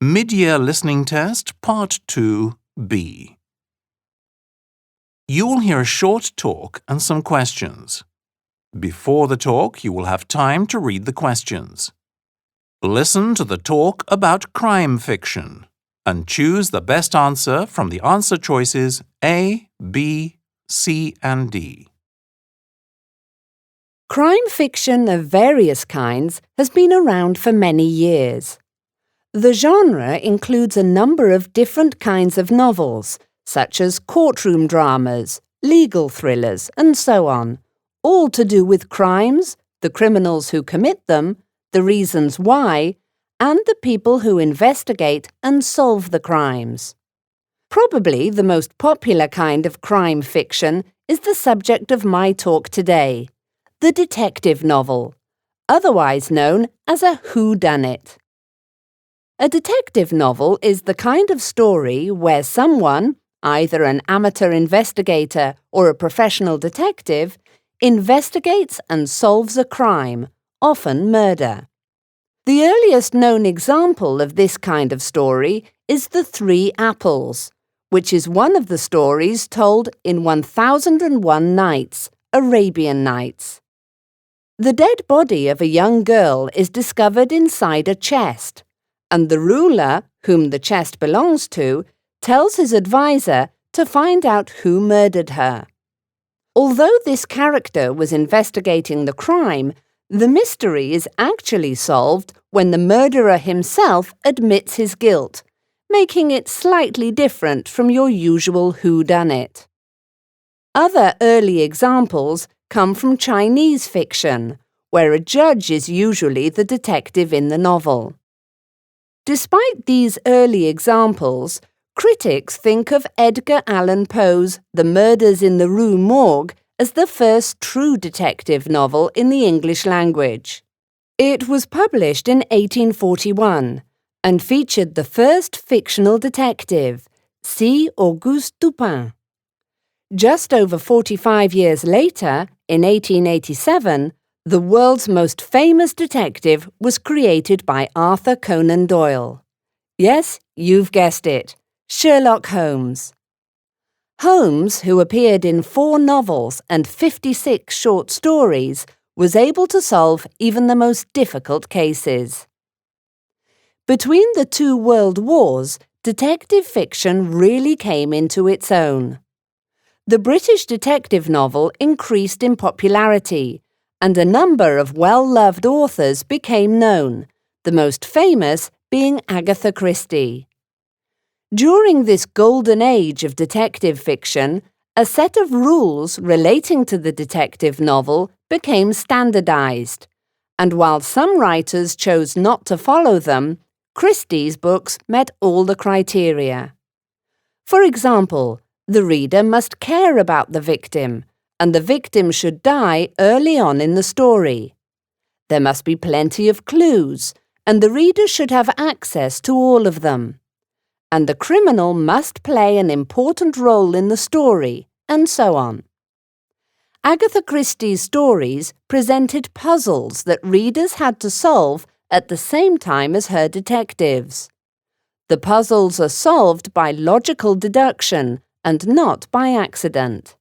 Mid-Year Listening Test, Part 2B. You will hear a short talk and some questions. Before the talk, you will have time to read the questions. Listen to the talk about crime fiction and choose the best answer from the answer choices A, B, C and D. Crime fiction of various kinds has been around for many years. The genre includes a number of different kinds of novels, such as courtroom dramas, legal thrillers, and so on, all to do with crimes, the criminals who commit them, the reasons why, and the people who investigate and solve the crimes. Probably the most popular kind of crime fiction is the subject of my talk today, the detective novel, otherwise known as a whodunit. A detective novel is the kind of story where someone, either an amateur investigator or a professional detective, investigates and solves a crime, often murder. The earliest known example of this kind of story is The Three Apples, which is one of the stories told in 1001 Nights, Arabian Nights. The dead body of a young girl is discovered inside a chest, and the ruler, whom the chest belongs to, tells his advisor to find out who murdered her. Although this character was investigating the crime, the mystery is actually solved when the murderer himself admits his guilt, making it slightly different from your usual whodunit. Other early examples come from Chinese fiction, where a judge is usually the detective in the novel. Despite these early examples, critics think of Edgar Allan Poe's The Murders in the Rue Morgue as the first true detective novel in the English language. It was published in 1841 and featured the first fictional detective, C. Auguste Dupin. Just over 45 years later, in 1887, the world's most famous detective was created by Arthur Conan Doyle. Yes, you've guessed it, Sherlock Holmes. Holmes, who appeared in 4 novels and 56 short stories, was able to solve even the most difficult cases. Between the 2 world wars, detective fiction really came into its own. The British detective novel increased in popularity, and a number of well-loved authors became known, the most famous being Agatha Christie. During this golden age of detective fiction, a set of rules relating to the detective novel became standardized, and while some writers chose not to follow them, Christie's books met all the criteria. For example, the reader must care about the victim, and the victim should die early on in the story. There must be plenty of clues, and the reader should have access to all of them. And the criminal must play an important role in the story, and so on. Agatha Christie's stories presented puzzles that readers had to solve at the same time as her detectives. The puzzles are solved by logical deduction and not by accident.